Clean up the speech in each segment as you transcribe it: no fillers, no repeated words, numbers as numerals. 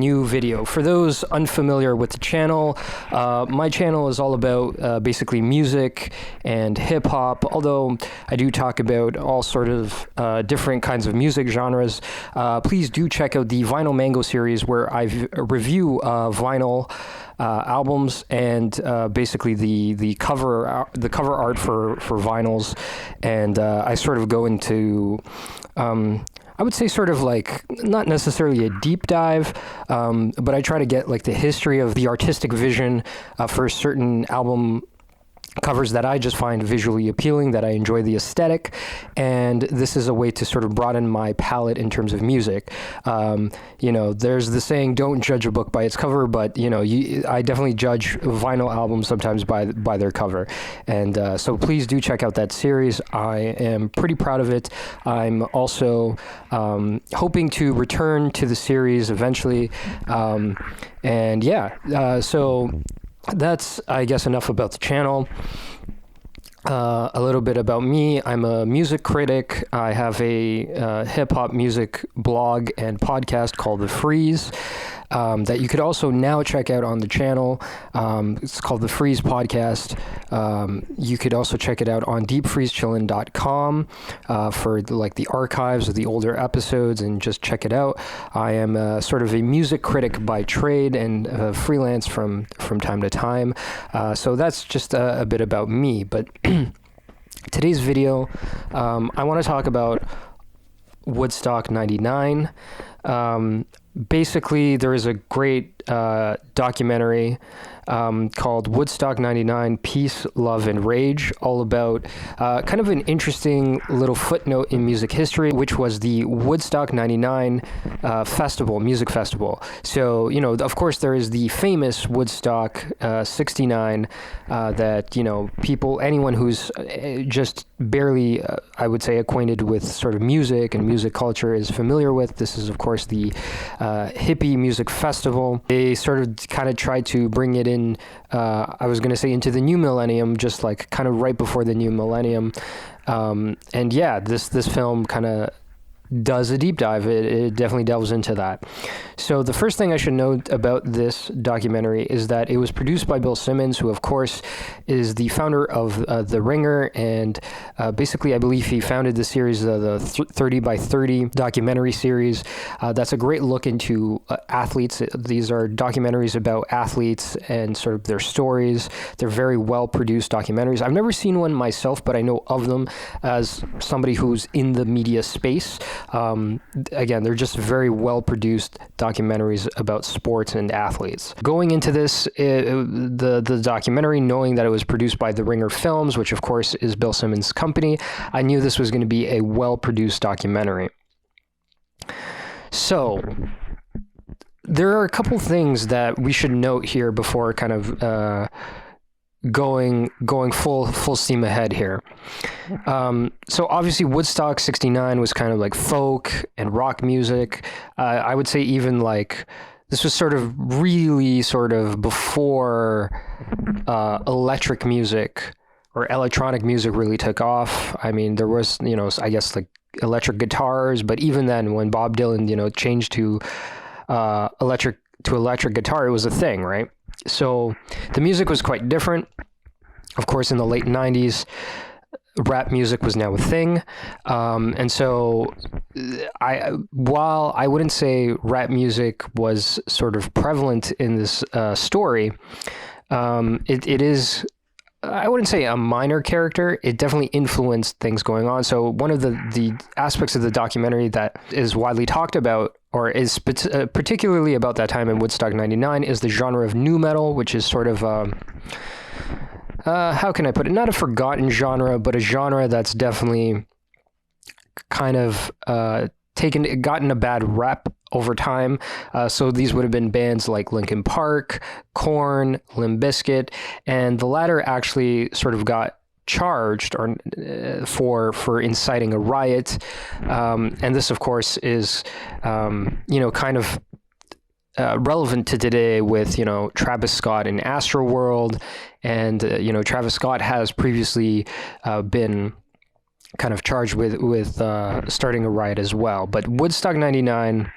new video. For those unfamiliar with the channel, my channel is all about basically music and hip-hop, although I do talk about all sort of different kinds of music genres. Please do check out the Vinyl Mango series, where I review vinyl albums and basically the cover art for vinyls, and I sort of go into I would say sort of like not necessarily a deep dive, but I try to get like the history of the artistic vision for certain album covers that I just find visually appealing, that I enjoy the aesthetic, and this is a way to sort of broaden my palette in terms of music. You know, there's the saying, don't judge a book by its cover, but you know, I definitely judge vinyl albums sometimes by their cover. And so please do check out that series. I am pretty proud of it. I'm also hoping to return to the series eventually. And yeah, so that's, I guess, enough about the channel. A little bit about me. I'm a music critic. I have a hip-hop music blog and podcast called The Freeze that you could also now check out on the channel. It's called The Freeze Podcast. You could also check it out on deepfreezechillin.com for the archives of the older episodes, and just check it out. I am sort of a music critic by trade and freelance from time to time. So that's just a bit about me. But today's video, I want to talk about Woodstock 99. Basically, there is a great documentary called Woodstock 99, Peace, Love, and Rage, all about kind of an interesting little footnote in music history, which was the Woodstock 99 music festival. So, you know, of course, there is the famous Woodstock 69 that, you know, anyone who's just barely, I would say, acquainted with sort of music and music culture is familiar with. This is, of course, the hippie music festival. They sort of kind of tried to bring it in, I was going to say into the new millennium, just like kind of right before the new millennium. And yeah, this film kind of does a deep dive. It definitely delves into that. So the first thing I should note about this documentary is that it was produced by Bill Simmons, who of course is the founder of The Ringer, and basically I believe he founded the series, the 30 by 30 documentary series. That's a great look into athletes. These are documentaries about athletes and sort of their stories. They're very well produced documentaries. I've never seen one myself, but I know of them as somebody who's in the media space. Again, they're just very well-produced documentaries about sports and athletes. Going into this, the documentary, knowing that it was produced by The Ringer Films, which of course is Bill Simmons' company, I knew this was going to be a well-produced documentary. So, there are a couple things that we should note here before kind of going full steam ahead here. So obviously Woodstock 69 was kind of like folk and rock music. I would say even like this was sort of really sort of before electric music or electronic music really took off. I mean, there was, you know, I guess like electric guitars, but even then when Bob Dylan, you know, changed to electric guitar, it was a thing, right? So the music was quite different. Of course, in the late 90s, rap music was now a thing. And so while I wouldn't say rap music was sort of prevalent in this story, it is, I wouldn't say a minor character. It definitely influenced things going on. So one of the aspects of the documentary that is widely talked about, or is particularly about that time in Woodstock 99, is the genre of nu metal, which is sort of, how can I put it? Not a forgotten genre, but a genre that's definitely kind of gotten a bad rep over time. So these would have been bands like Linkin Park, Korn, Limp Bizkit, and the latter actually sort of got charged or for inciting a riot, and this of course is you know, kind of relevant to today with, you know, Travis Scott in Astroworld, and you know, Travis Scott has previously been kind of charged with starting a riot as well. But Woodstock 99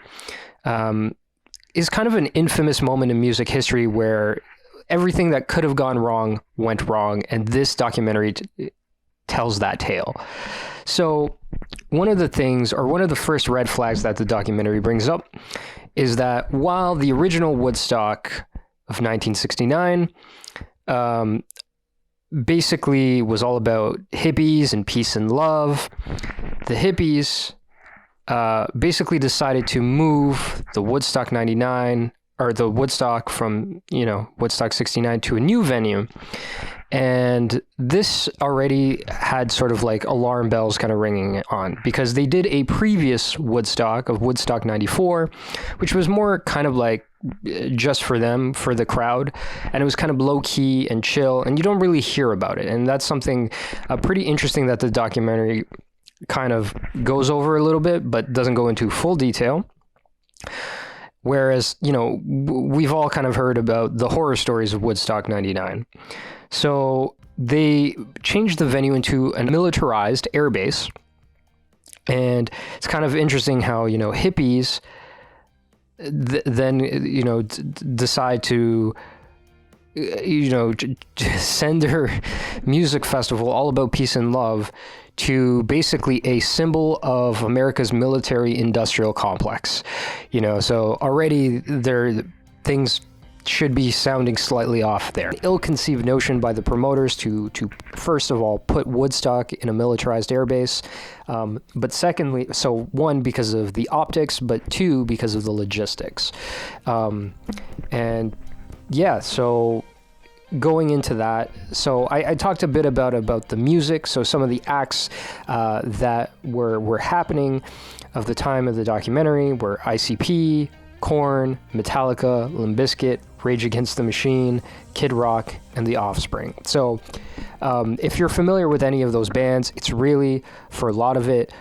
is kind of an infamous moment in music history where everything that could have gone wrong went wrong, and this documentary tells that tale. So one of the first red flags that the documentary brings up is that while the original Woodstock of 1969 basically was all about hippies and peace and love, the hippies basically decided to move the Woodstock 99 or the Woodstock from, Woodstock 69 to a new venue. And this already had sort of like alarm bells kind of ringing on, because they did a previous Woodstock of Woodstock 94, which was more kind of like just for them, for the crowd. And it was kind of low key and chill, and you don't really hear about it. And that's something pretty interesting that the documentary kind of goes over a little bit, but doesn't go into full detail. Whereas, we've all kind of heard about the horror stories of Woodstock 99. So they changed the venue into a militarized airbase. And it's kind of interesting how, hippies then, decide to, send their music festival all about peace and love to basically a symbol of America's military industrial complex. So already things should be sounding slightly off there. An ill-conceived notion by the promoters to first of all put Woodstock in a militarized airbase, but secondly, so one, because of the optics, but two, because of the logistics. And yeah, so going into that, so I talked a bit about the music. So some of the acts that were happening of the time of the documentary were ICP, Korn, Metallica, Limp Bizkit, Rage Against the Machine, Kid Rock, and The Offspring. So if you're familiar with any of those bands, it's really, for a lot of it,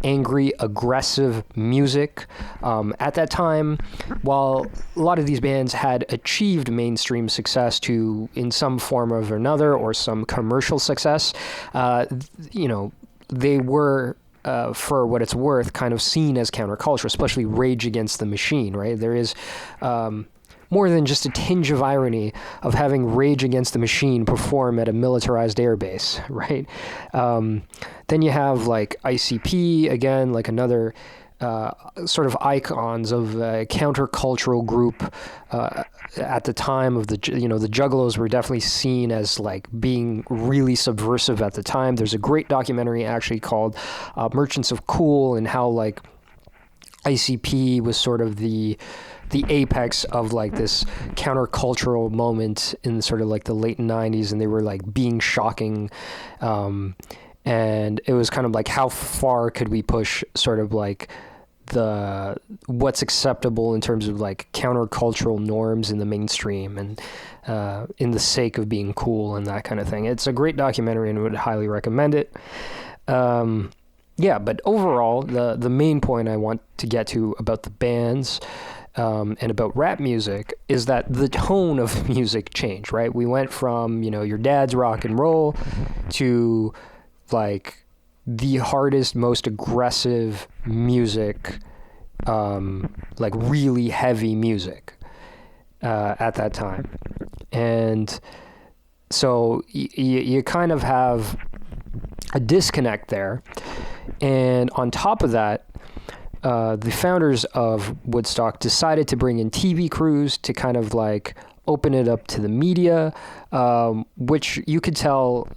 angry, aggressive music. At that time, while a lot of these bands had achieved mainstream success in some form or another, or some commercial success, they were, for what it's worth, kind of seen as counterculture, especially Rage Against the Machine, right? There is more than just a tinge of irony of having Rage Against the Machine perform at a militarized airbase, right? Then you have like ICP, again, like another sort of icons of a countercultural group at the time of the Juggalos were definitely seen as like being really subversive at the time. There's a great documentary actually called Merchants of Cool, and how like ICP was sort of the apex of like this countercultural moment in sort of like the late 90s, and they were like being shocking. And it was kind of like, how far could we push sort of like what's acceptable in terms of like countercultural norms in the mainstream, and in the sake of being cool and that kind of thing. It's a great documentary and would highly recommend it. But overall, the main point I want to get to about the bands and about rap music is that the tone of music changed, right? We went from, your dad's rock and roll to like the hardest, most aggressive music, like really heavy music at that time. And so you kind of have a disconnect there. And on top of that, the founders of Woodstock decided to bring in TV crews to kind of like open it up to the media, which you could tell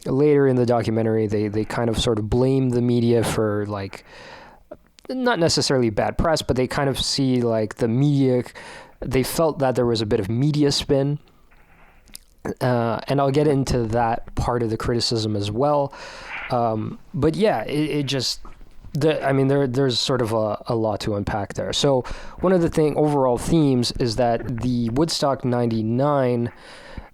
later in the documentary, they kind of sort of blame the media for like, not necessarily bad press, but they kind of see like the media, they felt that there was a bit of media spin. And I'll get into that part of the criticism as well. But yeah, it just, there's sort of a lot to unpack there. So one of the overall themes is that the Woodstock 99,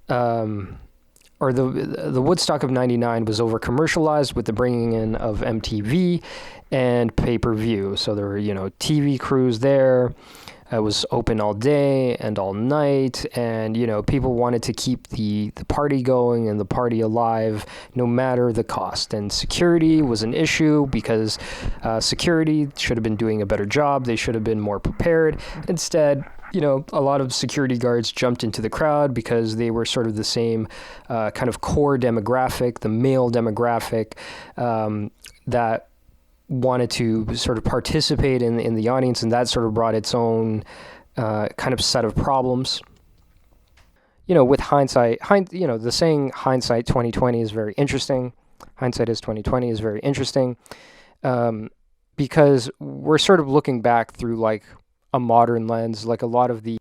or the Woodstock of 99 was over commercialized with the bringing in of MTV and pay-per-view. So there were, TV crews there. It was open all day and all night, and people wanted to keep the party going and the party alive no matter the cost. And security was an issue because security should have been doing a better job. They should have been more prepared. Instead, a lot of security guards jumped into the crowd because they were sort of the same kind of core demographic, the male demographic, that wanted to sort of participate in the audience, and that sort of brought its own kind of set of problems. With hindsight, the saying hindsight 2020 is very interesting. Hindsight is 2020 is very interesting because we're sort of looking back through like a modern lens. Like a lot of the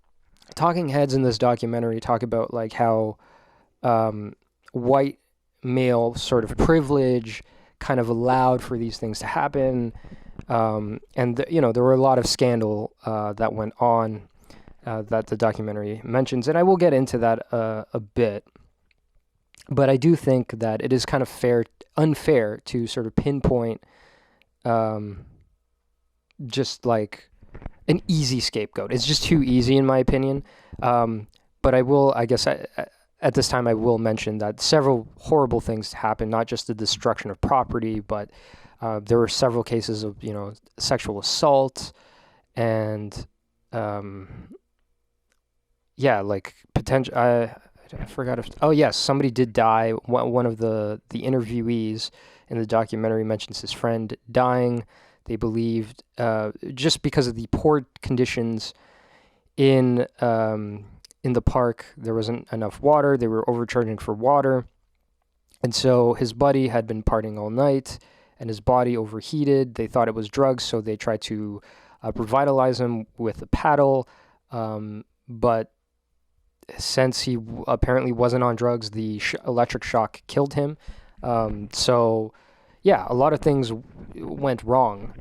talking heads in this documentary talk about like how white male sort of privilege kind of allowed for these things to happen, and there were a lot of scandal that went on that the documentary mentions, and I will get into that a bit. But I do think that it is kind of unfair to sort of pinpoint just like an easy scapegoat. It's just too easy in my opinion. But I guess at this time I will mention that several horrible things happened, not just the destruction of property, but there were several cases of, sexual assault and, like potential, I forgot somebody did die. One of the interviewees in the documentary mentions his friend dying. They believed, just because of the poor conditions in the park, there wasn't enough water. They were overcharging for water. And so his buddy had been partying all night and his body overheated. They thought it was drugs, so they tried to revitalize him with a paddle. But since he apparently wasn't on drugs, the electric shock killed him. A lot of things went wrong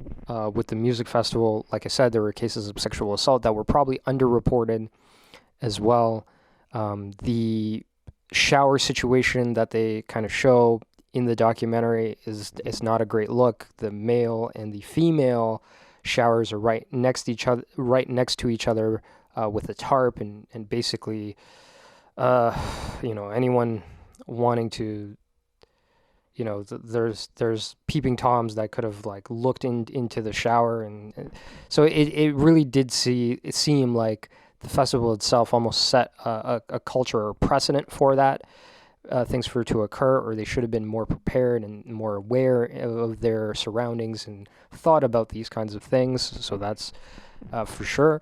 with the music festival. Like I said, there were cases of sexual assault that were probably underreported as well. The shower situation that they kind of show in the documentary is not a great look. The male and the female showers are right next to each other with a tarp, and basically, anyone wanting to, there's peeping toms that could have like looked into the shower, and so it really did seem like the festival itself almost set a culture or precedent for that, things for it to occur, or they should have been more prepared and more aware of their surroundings and thought about these kinds of things. So that's for sure.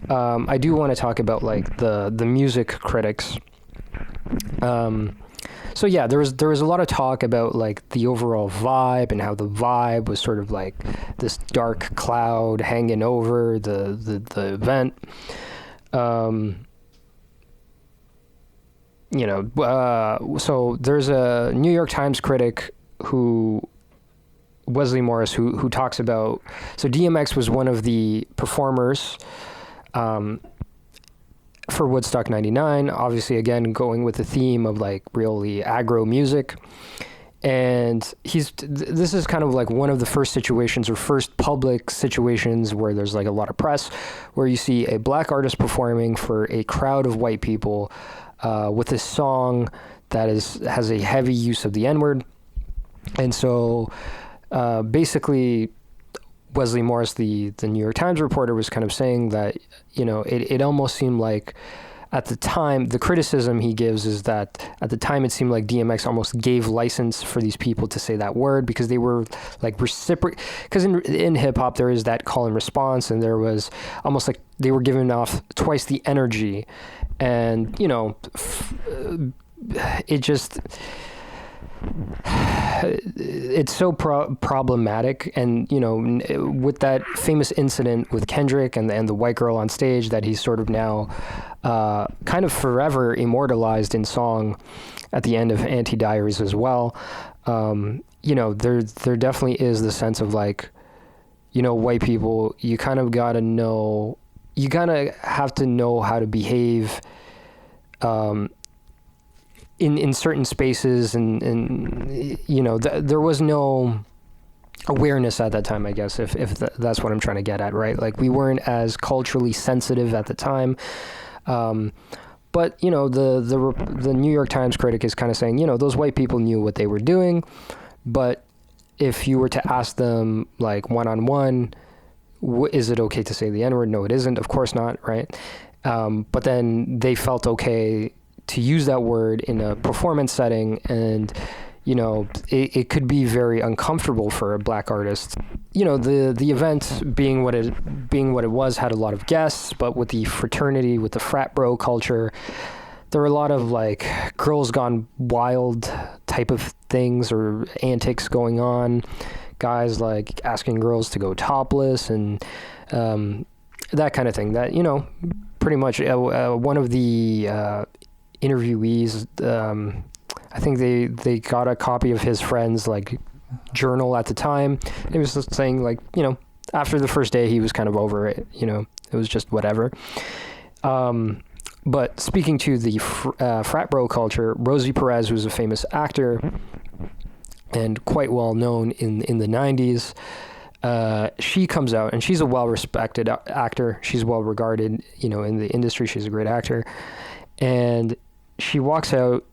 I do want to talk about like the music critics. There was a lot of talk about like the overall vibe and how the vibe was sort of like this dark cloud hanging over the event. So there's a New York Times critic Wesley Morris, who talks about, so DMX was one of the performers for Woodstock 99, obviously again going with the theme of like really aggro music, and this is kind of like one of the first situations or first public situations where there's like a lot of press, where you see a black artist performing for a crowd of white people with a song that has a heavy use of the N-word. And so basically Wesley Morris, the New York Times reporter, was kind of saying that, it almost seemed like at the time, the criticism he gives is that at the time it seemed like DMX almost gave license for these people to say that word, because they were like because in hip hop there is that call and response, and there was almost like they were giving off twice the energy, and it just, it's so problematic. And with that famous incident with Kendrick and the white girl on stage that he's sort of now kind of forever immortalized in song at the end of Anti-Diaries as well, there definitely is the sense of like, white people, you kind of have to know how to behave in certain spaces, and there was no awareness at that time, I guess, if that's what I'm trying to get at, right? Like, we weren't as culturally sensitive at the time. But, you know, the New York Times critic is kind of saying, you know, those white people knew what they were doing, but if you were to ask them, like, one-on-one, is it okay to say the N-word? No, it isn't. Of course not, right? But then they felt okay to use that word in a performance setting, and, you know, it could be very uncomfortable for a black artist. You know, the event being what it was, had a lot of guests, but with the fraternity, with the frat bro culture, there were a lot of, like, girls gone wild type of things or antics going on. Guys, like, asking girls to go topless and that kind of thing. That, you know, pretty much one of the interviewees, I think they got a copy of his friend's, like, journal at the time. He was just saying, like, you know, after the first day, he was kind of over it. You know, it was just whatever. But speaking to the frat bro culture, Rosie Perez, who's a famous actor and quite well known in the 90s, she comes out, and she's a well-respected actor. She's well-regarded, you know, in the industry. She's a great actor. And she walks out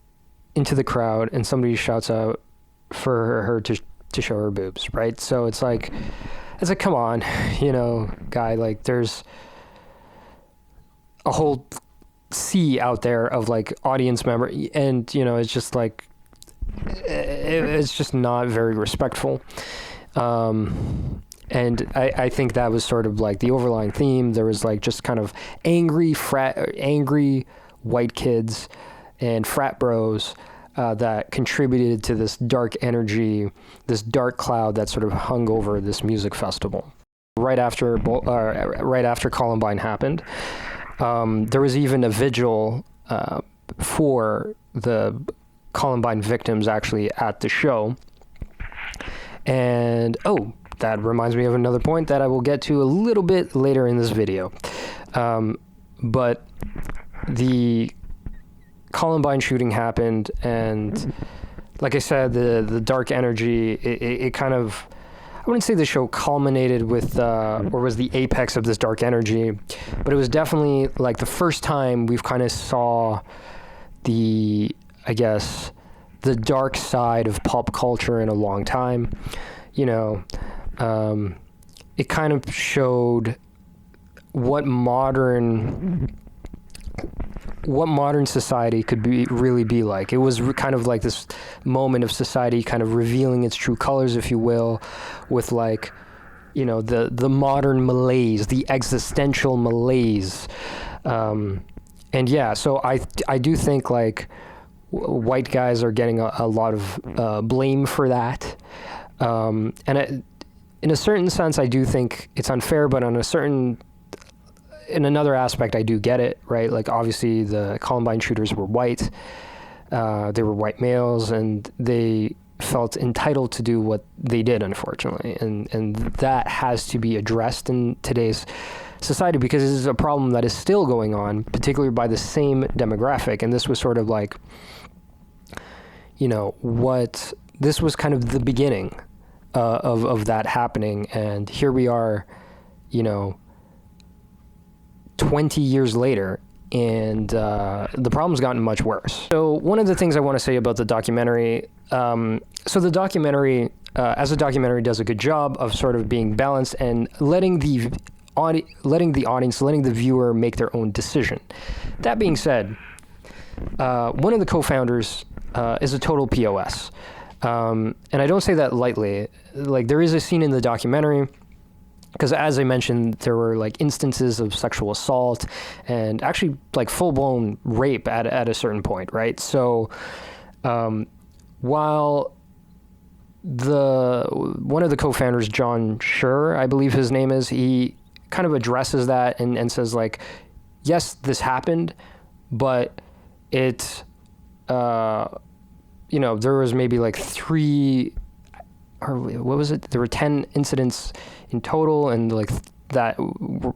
into the crowd, and somebody shouts out for her to show her boobs, right? So it's like, come on, you know, guy, like, there's a whole sea out there of, like, audience member, and, you know, it's just like, it's just not very respectful. And I think that was sort of like the overlying theme. There was, like, just kind of angry white kids and frat bros that contributed to this dark energy, this dark cloud that sort of hung over this music festival. Right after Columbine happened, there was even a vigil for the Columbine victims actually at the show. And that reminds me of another point that I will get to a little bit later in this video. But the Columbine shooting happened, and like I said, the dark energy, it kind of, I wouldn't say the show culminated with, or was the apex of this dark energy, but it was definitely, like, the first time we've kind of saw the dark side of pop culture in a long time. You know, it kind of showed what modern society could really be like. It was kind of like this moment of society kind of revealing its true colors, if you will, with, like, you know, the modern malaise, the existential malaise. And yeah, so I do think, like, white guys are getting a lot of blame for that. And in a certain sense, I do think it's unfair, but in another aspect, I do get it, right? Like, obviously, the Columbine shooters were white. They were white males, and they felt entitled to do what they did, unfortunately. And that has to be addressed in today's society, because this is a problem that is still going on, particularly by the same demographic. And this was sort of like, you know, this was kind of the beginning of that happening. And here we are, you know, 20 years later, and the problem's gotten much worse. So one of the things I want to say about the documentary, so the documentary, as a documentary, does a good job of sort of being balanced and letting the audience, letting the viewer make their own decision. That being said, one of the co-founders is a total POS. And I don't say that lightly. Like, there is a scene in the documentary, because as I mentioned, there were, like, instances of sexual assault and actually, like, full-blown rape at a certain point, right? So while one of the co-founders, John Schur, I believe his name is, he kind of addresses that and says, like, yes, this happened, but it, you know, there was maybe like 3, or what was it? There were 10 incidents in total, and like that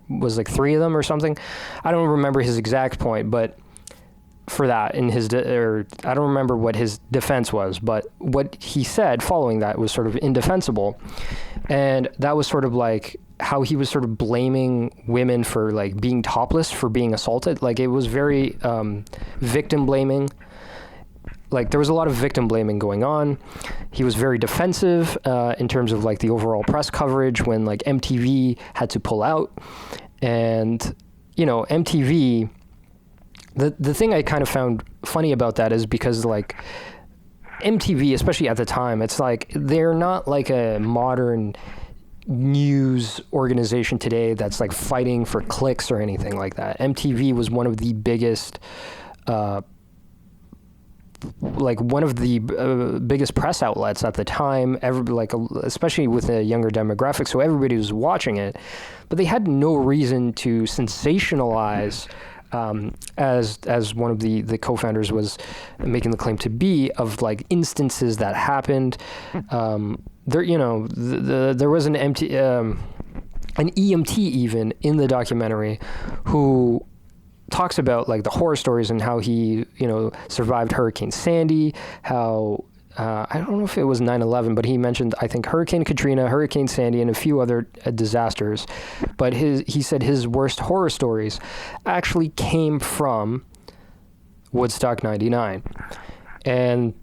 was like 3 of them or something. I don't remember his exact point, but for that in his, or I don't remember what his defense was, but what he said following that was sort of indefensible. And that was sort of like how he was sort of blaming women for like being topless, for being assaulted. Like it was very victim blaming. Like there was a lot of victim blaming going on. He was very defensive in terms of like the overall press coverage when like MTV had to pull out. And, you know, MTV, the thing I kind of found funny about that is because like MTV, especially at the time, it's like they're not like a modern news organization today that's like fighting for clicks or anything like that. MTV was one of the biggest biggest press outlets at the time, especially with a younger demographic, so everybody was watching it, but they had no reason to sensationalize, as one of the co-founders was making the claim to be, of like instances that happened. There was an EMT even in the documentary who talks about like the horror stories and how he, survived Hurricane Sandy, how, I don't know if it was 9/11, but he mentioned, I think, Hurricane Katrina, Hurricane Sandy, and a few other disasters. But he said his worst horror stories actually came from Woodstock 99. And,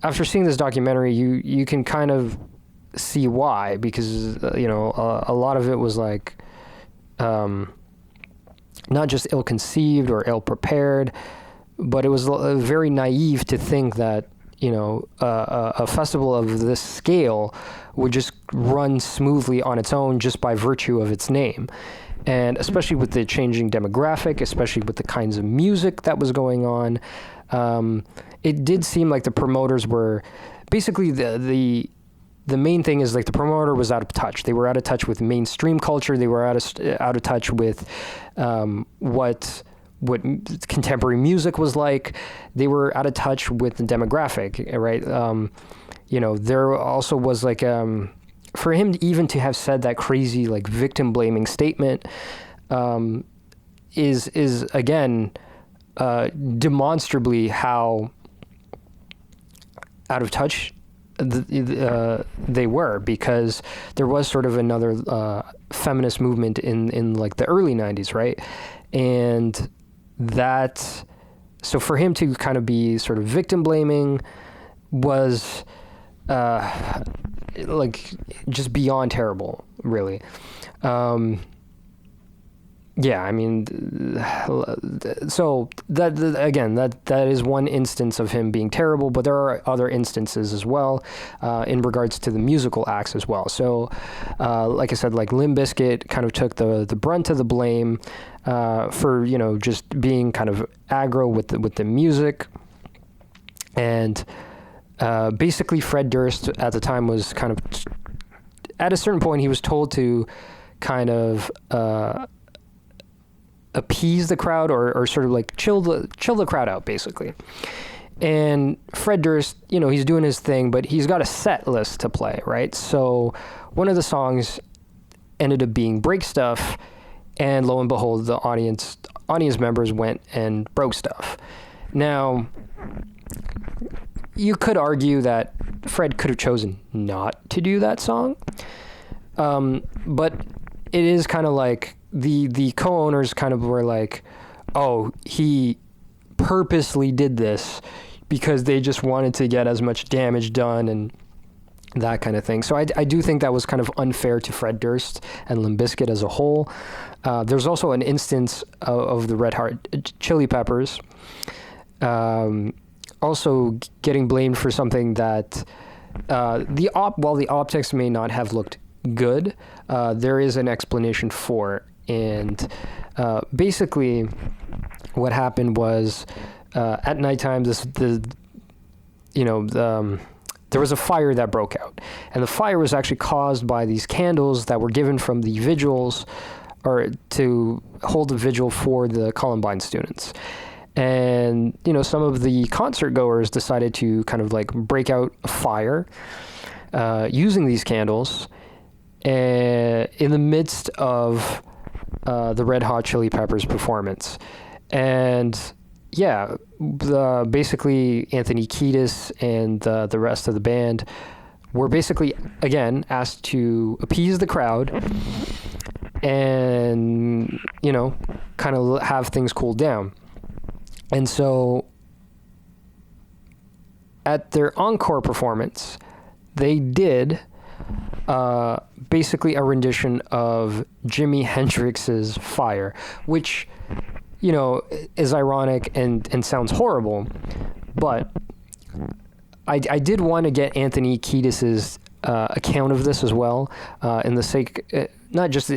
after seeing this documentary, you can kind of see why, because, a lot of it was like, not just ill-conceived or ill-prepared, but it was very naive to think that, a festival of this scale would just run smoothly on its own just by virtue of its name. And especially with the changing demographic, especially with the kinds of music that was going on, it did seem like the promoters were basically the main thing is like the promoter was out of touch. They were out of touch with mainstream culture. They were out of touch with what contemporary music was like. They were out of touch with the demographic, right? There also was like for him even to have said that crazy like victim blaming statement is again demonstrably how out of touch they were, because there was sort of another feminist movement in like the early 90s, right? And that, so for him to kind of be sort of victim blaming was like just beyond terrible, really. Yeah, I mean, so that is one instance of him being terrible, but there are other instances as well in regards to the musical acts as well. So, like I said, like Limp Bizkit kind of took the brunt of the blame for just being kind of aggro with the music, and basically Fred Durst at the time was kind of at a certain point he was told to kind of appease the crowd or sort of like chill the crowd out, basically. And Fred Durst, he's doing his thing, but he's got a set list to play, right? So one of the songs ended up being Break Stuff, and lo and behold, the audience members went and broke stuff. Now, you could argue that Fred could have chosen not to do that song, but it is kind of like the co-owners kind of were like, oh, he purposely did this because they just wanted to get as much damage done and that kind of thing. So I do think that was kind of unfair to Fred Durst and Limp Bizkit as a whole. There's also an instance of the Red Hot Chili Peppers also getting blamed for something that while the optics may not have looked good, there is an explanation for. And basically what happened was at nighttime, there was a fire that broke out. And the fire was actually caused by these candles that were given from the vigils, or to hold a vigil for the Columbine students. And, some of the concert goers decided to kind of like break out a fire using these candles in the midst of the Red Hot Chili Peppers performance. And basically Anthony Kiedis and the rest of the band were basically, again, asked to appease the crowd and, kind of have things cool down. And so at their encore performance, they did basically a rendition of Jimi Hendrix's Fire, which, is ironic and sounds horrible, but I did want to get Anthony Kiedis's account of this as well, in the sake, not just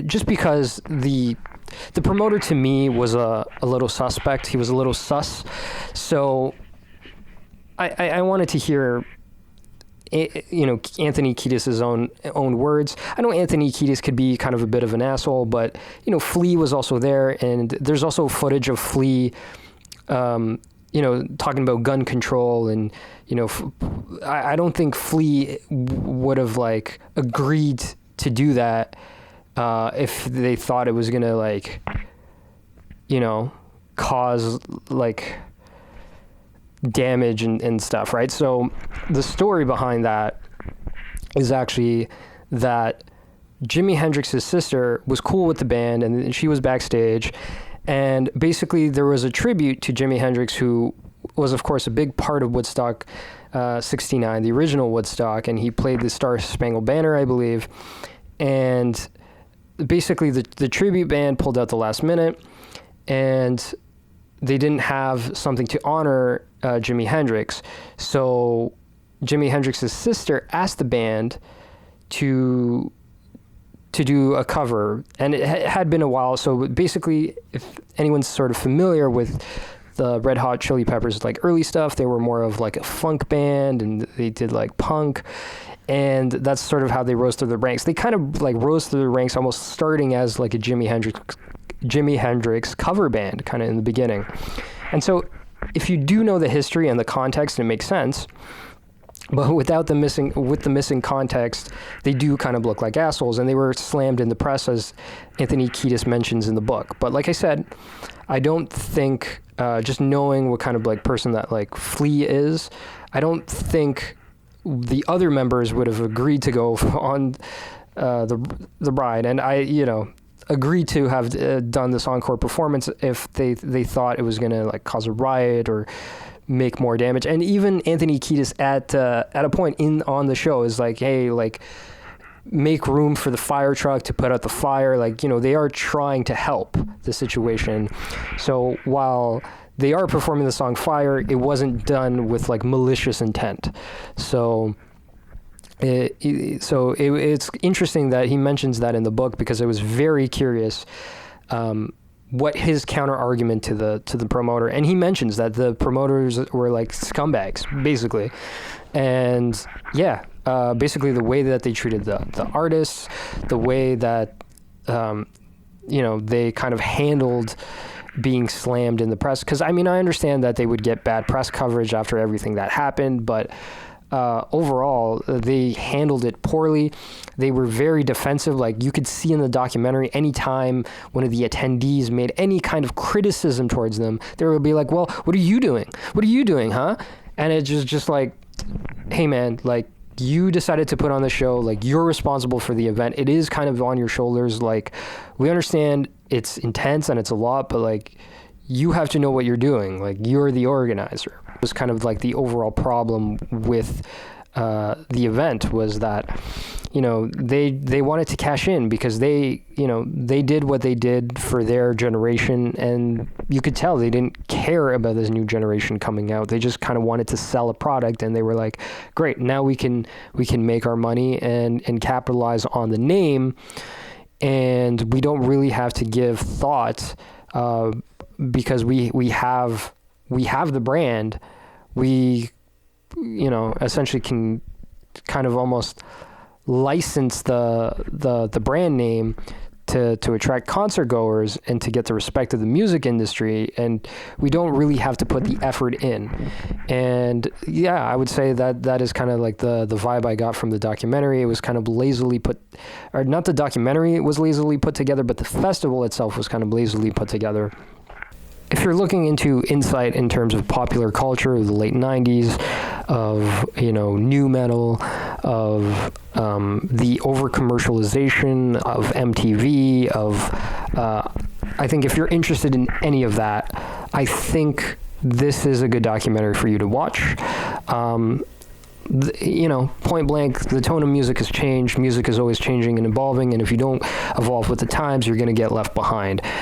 just because the promoter to me was a little suspect. He was a little sus. So I wanted to hear, Anthony Kiedis' own words. I know Anthony Kiedis could be kind of a bit of an asshole, but, Flea was also there, and there's also footage of Flea, talking about gun control, and, I don't think Flea would have, agreed to do that if they thought it was going to, cause, damage and stuff, right? So the story behind that is actually that Jimi Hendrix's sister was cool with the band, and she was backstage, and basically there was a tribute to Jimi Hendrix, who was, of course, a big part of Woodstock 69, the original Woodstock, and he played the Star Spangled Banner, I believe. And basically the tribute band pulled out the last minute, and they didn't have something to honor Jimi Hendrix. So Jimi Hendrix's sister asked the band to do a cover, and it had been a while. So basically, if anyone's sort of familiar with the Red Hot Chili Peppers, early stuff, they were more of a funk band, and they did punk, and that's sort of how they rose through the ranks. They kind of rose through the ranks, almost starting as a Jimi Hendrix cover band kind of in the beginning. And so if you do know the history and the context, it makes sense. But with the missing context, they do kind of look like assholes, and they were slammed in the press, as Anthony Kiedis mentions in the book. But like I said, I don't think, just knowing what kind of person that Flea is, I don't think the other members would have agreed to go on the ride. And I, agreed to have done this encore performance if they thought it was going to cause a riot or make more damage. And even Anthony Kiedis at a point on the show is hey, make room for the fire truck to put out the fire. They are trying to help the situation. So while they are performing the song Fire, it wasn't done with malicious intent. So it's interesting that he mentions that in the book, because I was very curious what his counter argument to the promoter, and he mentions that the promoters were scumbags, basically. And basically the way that they treated the artists, the way that they kind of handled being slammed in the press. Because I understand that they would get bad press coverage after everything that happened, but overall, they handled it poorly. They were very defensive. You could see in the documentary, anytime one of the attendees made any kind of criticism towards them, they would be like, well, what are you doing? What are you doing, huh? And it's just hey, man, you decided to put on the show. You're responsible for the event. It is kind of on your shoulders. We understand it's intense and it's a lot, but you have to know what you're doing. You're the organizer. It was kind of the overall problem with the event was that, they wanted to cash in because they did what they did for their generation, and you could tell they didn't care about this new generation coming out. They just kind of wanted to sell a product, and they were like, great, now we can make our money and capitalize on the name, and we don't really have to give thought because we have the brand. We essentially can kind of almost license the brand name to attract concert goers and to get the respect of the music industry, and we don't really have to put the effort in. And I would say that is kind of the vibe I got from the documentary. It was kind of lazily put, or not the documentary was lazily put together, but the festival itself was kind of lazily put together. if you're looking into insight in terms of popular culture of the late 90s, of, you know, new metal, of the over-commercialization of MTV, of, I think if you're interested in any of that, I think this is a good documentary for you to watch. You know, point blank, the tone of music has changed. Music is always changing and evolving, and if you don't evolve with the times, you're going to get left behind.